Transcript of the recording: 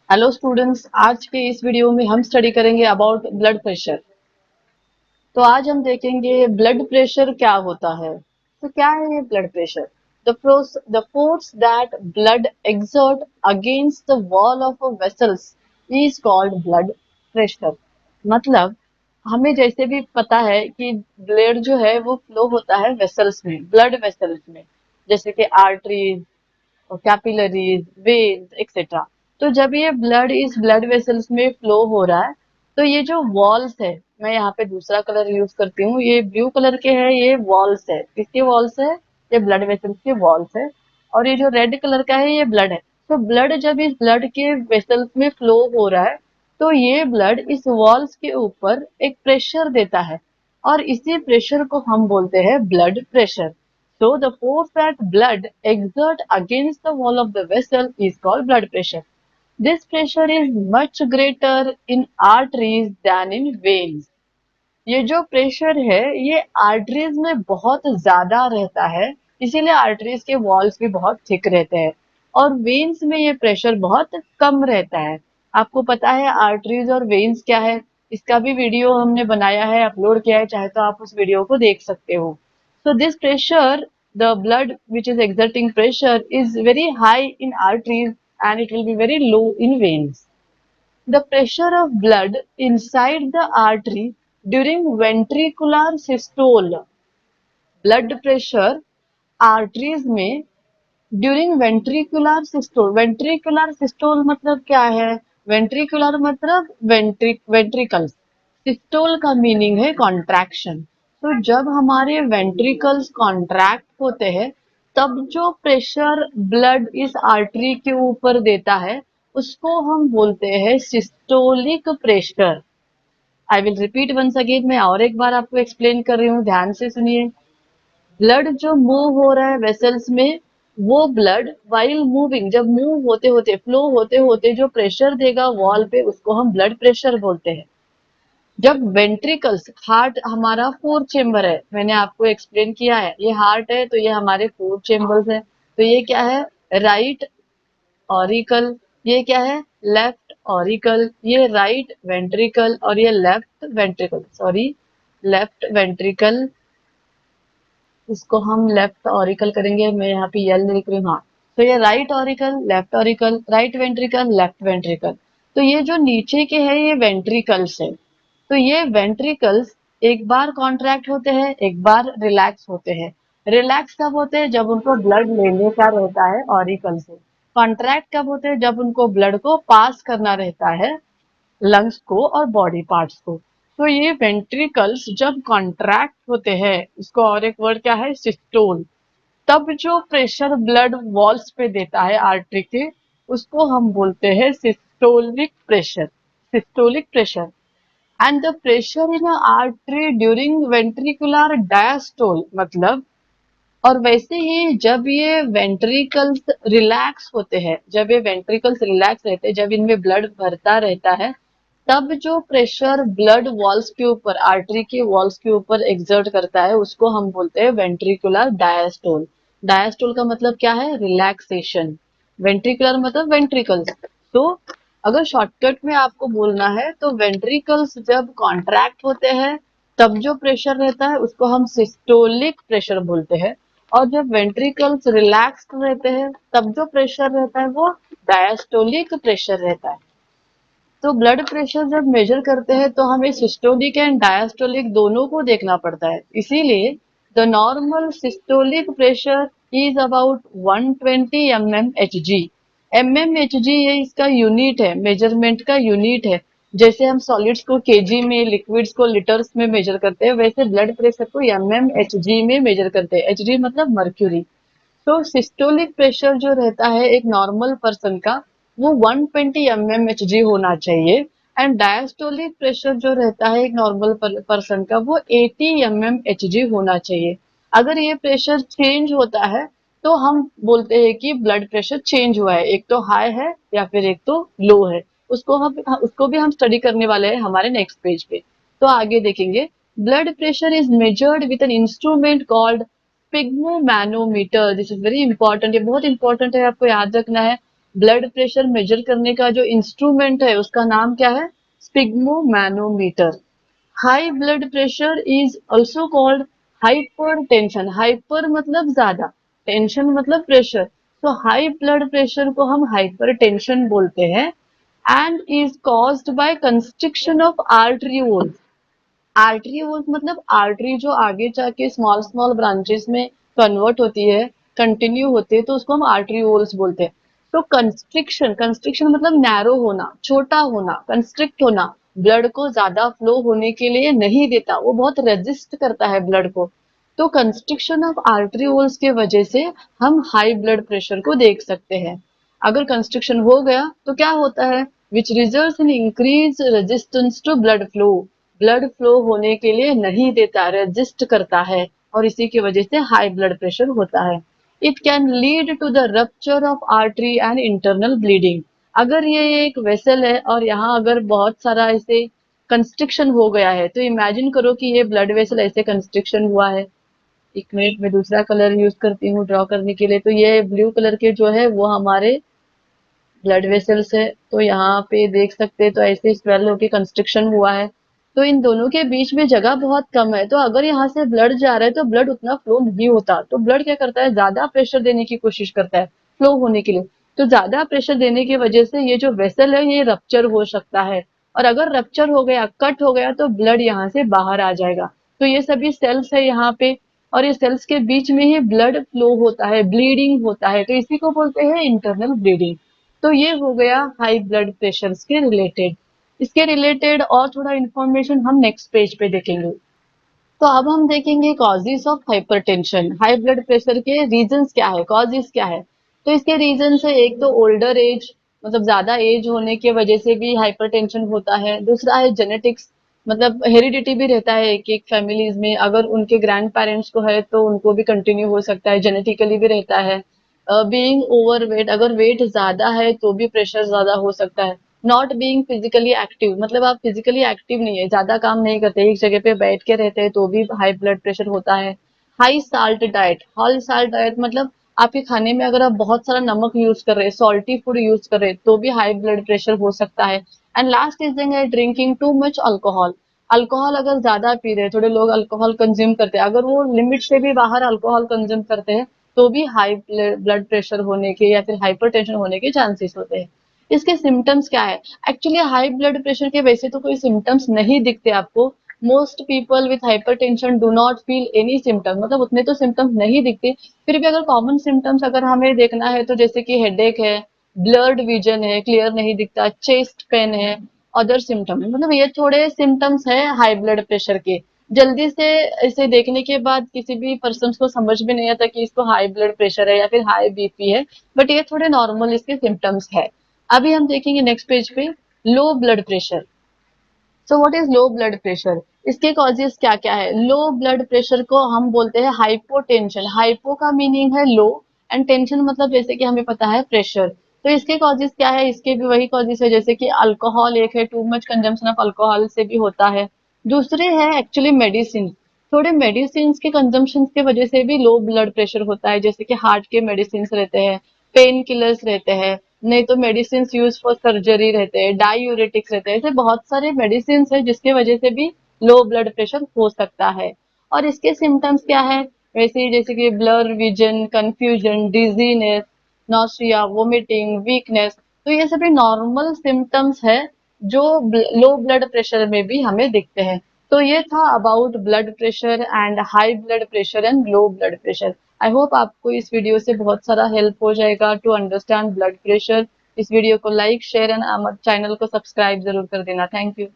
Hello students, आज के इस वीडियो में हम स्टडी करेंगे अबाउट ब्लड प्रेशर। तो आज हम देखेंगे ब्लड प्रेशर क्या होता है। तो क्या है ये blood pressure? The force that blood exert against the wall of a vessels is called blood pressure. मतलब हमें जैसे भी पता है कि ब्लड जो है वो फ्लो होता है वेसल्स में, ब्लड वेसल्स में, जैसे कि आर्टरीज, कैपिलरीज, वेन्स एक्सेट्रा। तो जब ये ब्लड इस ब्लड वेसल्स में फ्लो हो रहा है, तो ये जो वॉल्स है, मैं यहाँ पे दूसरा कलर यूज करती हूँ, ये ब्लू कलर के है, ये वॉल्स है। किसके वॉल्स है? ये ब्लड वेसल्स के वॉल्स है। और ये जो रेड कलर का है, ये ब्लड है। तो ब्लड जब इस ब्लड के वेसल्स में फ्लो हो रहा है, तो ये ब्लड इस वॉल्स के ऊपर एक प्रेशर देता है, और इसी प्रेशर को हम बोलते हैं blood pressure. So the force that blood exert against the wall of the vessel is called blood pressure. This pressure is much greater in arteries than in veins. ये जो प्रेशर है ये आर्टरीज में बहुत ज्यादा रहता है, इसीलिए आर्टरीज के वॉल्स भी बहुत थिक रहते हैं। और वेन्स में ये प्रेशर बहुत कम रहता है। आपको पता है आर्टरीज और वेन्स क्या है? इसका भी वीडियो हमने बनाया है, अपलोड किया है, चाहे तो आप उस वीडियो को देख सकते हो। So this pressure, the blood which is exerting pressure is very high in arteries and it will be very low in veins. The pressure of blood inside the artery during ventricular systole, blood pressure arteries में during ventricular systole. Ventricular systole मतलब क्या है? Ventricular मतलब ventricles, systole का meaning है contraction. तो जब हमारे वेंट्रिकल्स कॉन्ट्रैक्ट होते हैं, तब जो प्रेशर ब्लड इस आर्टरी के ऊपर देता है, उसको हम बोलते हैं systolic pressure. I will repeat once again, मैं और एक बार आपको एक्सप्लेन कर रही हूँ, ध्यान से सुनिए। ब्लड जो मूव हो रहा है वेसल्स में, वो ब्लड वाइल मूविंग, जब मूव होते होते, फ्लो होते होते जो प्रेशर देगा वॉल पे, उसको हम ब्लड प्रेशर बोलते हैं। जब वेंट्रिकल्स, हार्ट हमारा फोर चेम्बर है, मैंने आपको एक्सप्लेन किया है, ये हार्ट है तो ये हमारे फोर चेम्बर्स है। तो ये क्या है? राइट ऑरिकल, ये क्या है? लेफ्ट ऑरिकल, ये राइट वेंट्रिकल और ये left ventricle, sorry, left ventricle. इसको हम लेफ्ट ऑरिकल करेंगे, मैं यहाँ पे यल लिख रही हूँ, हाँ। तो ये right auricle, right ventricle, left ventricle. तो ये जो नीचे के है ये वेंट्रिकल्स है। तो ये वेंट्रिकल्स एक बार कॉन्ट्रैक्ट होते हैं, एक बार रिलैक्स होते हैं। रिलैक्स कब होते हैं? जब उनको ब्लड लेने का रहता है ऑरिकल से। कॉन्ट्रैक्ट कब होते हैं? जब उनको ब्लड को पास करना रहता है लंग्स को और बॉडी पार्ट्स को। तो ये वेंट्रिकल्स जब कॉन्ट्रैक्ट होते हैं, इसको और एक वर्ड क्या है? सिस्टोल। तब जो प्रेशर ब्लड वॉल्स पे देता है आर्टरी के, उसको हम बोलते हैं systolic pressure. Systolic pressure and the pressure in artery during ventricular diastole, मतलब, और वैसे ही जब ये वेंट्रिकल्स रिलैक्स होते हैं, जब ये वेंट्रिकल्स रिलैक्स रहते हैं, जब इनमें ब्लड भरता रहता है, तब जो प्रेशर ब्लड वॉल्स के ऊपर, आर्टरी के वॉल्स के ऊपर एक्सर्ट करता है, उसको हम बोलते हैं वेंट्रिकुलर डायस्टोल। डायस्टोल का मतलब क्या है? रिलैक्सेशन। वेंट्रिकुलर मतलब वेंट्रिकल्स। तो अगर शॉर्टकट में आपको बोलना है, तो वेंट्रिकल्स जब कॉन्ट्रैक्ट होते हैं, तब जो प्रेशर रहता है उसको हम सिस्टोलिक प्रेशर बोलते हैं। और जब वेंट्रिकल्स रिलैक्स्ड रहते हैं, तब जो प्रेशर रहता है वो डायस्टोलिक प्रेशर रहता है। तो ब्लड प्रेशर जब मेजर करते हैं, तो हमें सिस्टोलिक एंड डायस्टोलिक दोनों को देखना पड़ता है। इसीलिए the normal systolic pressure is about 120 mmHg। mmHg ये इसका यूनिट है, मेजरमेंट का यूनिट है। जैसे हम सॉलिड्स को केजी में, लिक्विड्स को लीटर्स में मेजर करते हैं, वैसे ब्लड प्रेशर को mmHg में मेजर करते हैं। Hg मतलब मर्क्यूरी। तो सिस्टोलिक प्रेशर जो रहता है एक नॉर्मल पर्सन का, वो 120 mmHg होना चाहिए। एंड डायस्टोलिक प्रेशर जो रहता है एक नॉर्मल पर्सन का, वो 80 mmHg होना चाहिए। अगर ये प्रेशर चेंज होता है, तो हम बोलते हैं कि ब्लड प्रेशर चेंज हुआ है, एक तो हाई है या फिर एक तो लो है। उसको भी हम स्टडी करने वाले हैं हमारे नेक्स्ट पेज पे। तो आगे देखेंगे। Blood pressure is measured with an instrument called sphygmomanometer. This is very important, ये बहुत इंपॉर्टेंट है, आपको याद रखना है। ब्लड प्रेशर मेजर करने का जो इंस्ट्रूमेंट है उसका नाम क्या है? Sphygmomanometer. High blood pressure is also called hypertension. Hyper मतलब ज्यादा, टेंशन मतलब प्रेशर, तो हाई ब्लड प्रेशर को हम हाइपरटेंशन बोलते हैं and is caused by constriction of arterioles. Arterioles मतलब आर्टरी जो आगे जाके स्मॉल स्मॉल ब्रांचेस में कन्वर्ट होती है, कंटिन्यू होती है, तो उसको हम आर्टरियोल्स बोलते हैं। तो कंस्ट्रिक्शन, कंस्ट्रिक्शन मतलब नैरो होना, छोटा होना, कंस्ट्रिक्ट होना, ब्लड को ज्यादा फ्लो होने के लिए नहीं देता, वो बहुत रेजिस्ट करता है ब्लड को। तो कंस्ट्रिक्शन ऑफ आर्टरियोल्स के वजह से हम हाई ब्लड प्रेशर को देख सकते हैं। अगर कंस्ट्रिक्शन हो गया तो क्या होता है? Which results in increase resistance to blood flow. Blood flow होने के लिए नहीं देता, रेजिस्ट करता है, और इसी की वजह से हाई ब्लड प्रेशर होता है। It can lead to the rupture of artery and internal bleeding. अगर ये एक वेसल है और यहाँ अगर बहुत सारा ऐसे कंस्ट्रिक्शन हो गया है, तो इमेजिन करो कि ये ब्लड वेसल ऐसे कंस्ट्रिक्शन हुआ है। एक मिनट में दूसरा कलर यूज करती हूँ ड्रॉ करने के लिए। तो ये ब्लू कलर के जो है वो हमारे ब्लड वेसल्स है, तो यहाँ पे देख सकते हैं, तो ऐसे स्वेल होके कंस्ट्रिक्शन हुआ है, तो इन दोनों के बीच में जगह बहुत कम है, तो अगर यहाँ से ब्लड जा रहा है तो ब्लड उतना फ्लो नहीं होता, तो ब्लड क्या करता है? ज्यादा प्रेशर देने की कोशिश करता है फ्लो होने के लिए। तो ज्यादा प्रेशर देने की वजह से ये जो वेसल है ये रप्चर हो सकता है, और अगर रप्चर हो गया, कट हो गया, तो ब्लड यहाँ से बाहर आ जाएगा। तो ये सभी सेल्स है यहाँ पे, और ये सेल्स के बीच में ही ब्लड फ्लो होता है, ब्लीडिंग होता है, तो इसी को बोलते हैं इंटरनल ब्लीडिंग। तो ये हो गया हाई ब्लड प्रेशर के रिलेटेड। इसके रिलेटेड और थोड़ा इन्फॉर्मेशन हम नेक्स्ट पेज पे देखेंगे। तो अब हम देखेंगे causes of hypertension. High blood pressure के रीजंस क्या है, कॉजेस क्या है? तो इसके रीजन है, एक तो ओल्डर एज, मतलब ज्यादा एज होने की वजह से भी हाइपरटेंशन होता है। दूसरा है जेनेटिक्स, मतलब हेरिडिटी भी रहता है एक एक फैमिलीज में, अगर उनके ग्रैंड पेरेंट्स को है तो उनको भी कंटिन्यू हो सकता है, जेनेटिकली भी रहता है। बीइंग ओवरवेट, अगर वेट ज्यादा है तो भी प्रेशर ज्यादा हो सकता है। नॉट बीइंग फिजिकली एक्टिव, मतलब आप फिजिकली एक्टिव नहीं है, ज्यादा काम नहीं करते, एक जगह पे बैठ के रहते हैं, तो भी हाई ब्लड प्रेशर होता है। High salt diet, high salt diet मतलब आपके खाने में अगर आप बहुत सारा नमक यूज कर रहे हैं, सॉल्टी फूड यूज कर रहे हैं, तो भी हाई ब्लड प्रेशर हो सकता है। एंड लास्ट इज है drinking too much alcohol. Alcohol अगर ज्यादा पी रहे हैं, थोड़े लोग अल्कोहल कंज्यूम करते हैं, अगर वो लिमिट से भी बाहर अल्कोहल कंज्यूम करते हैं, तो भी हाई ब्लड प्रेशर होने के या फिर हाइपरटेंशन होने के चांसेस होते हैं। इसके सिम्टम्स क्या है? एक्चुअली हाई ब्लड प्रेशर के वैसे तो कोई सिम्टम्स नहीं दिखते आपको। Most people with hypertension do not feel any symptom, मतलब उतने तो सिम्टम्स नहीं दिखते। फिर भी अगर कॉमन सिम्टम्स अगर हमें देखना है, तो जैसे कि हेडेक है, ब्लर्ड विजन है, क्लियर नहीं दिखता, चेस्ट पेन है, अदर सिम्टम, मतलब ये थोड़े सिम्टम्स है हाई ब्लड प्रेशर के। जल्दी से इसे देखने के बाद किसी भी पर्सन को समझ में नहीं आता कि इसको हाई ब्लड प्रेशर है या फिर हाई बीपी है, बट ये थोड़े नॉर्मल इसके सिम्टम्स है। अभी हम देखेंगे नेक्स्ट पेज पे low blood pressure. So what is low blood pressure? इसके कॉजेस क्या क्या है? लो ब्लड प्रेशर को हम बोलते हैं हाइपोटेंशन। हाइपो का मीनिंग है लो, एंड टेंशन मतलब जैसे कि हमें पता है प्रेशर। तो इसके कॉजेस क्या है? इसके भी वही कॉजेस है जैसे कि अल्कोहल एक है, too much consumption of alcohol से भी होता है। दूसरे है एक्चुअली मेडिसिन, थोड़े मेडिसिन के कंजम्पशन की वजह से भी लो ब्लड प्रेशर होता है, जैसे कि हार्ट के मेडिसिन रहते हैं, पेन किलर्स रहते हैं, नहीं तो मेडिसिन यूज फॉर सर्जरी रहते हैं, डायूरेटिक्स रहते हैं, ऐसे बहुत सारे मेडिसिन है जिसके वजह से भी लो ब्लड प्रेशर हो सकता है। और इसके सिम्टम्स क्या है? वैसे ही जैसे कि blur vision, confusion, dizziness, nausea, vomiting, weakness, तो ये सभी नॉर्मल सिम्टम्स है जो लो ब्लड प्रेशर में भी हमें दिखते हैं। तो ये था about blood pressure and high blood pressure and low blood pressure. I hope आपको इस वीडियो से बहुत सारा हेल्प हो जाएगा टू अंडरस्टैंड ब्लड प्रेशर। इस वीडियो को लाइक शेयर एंड हमारे चैनल को सब्सक्राइब जरूर कर देना। Thank you.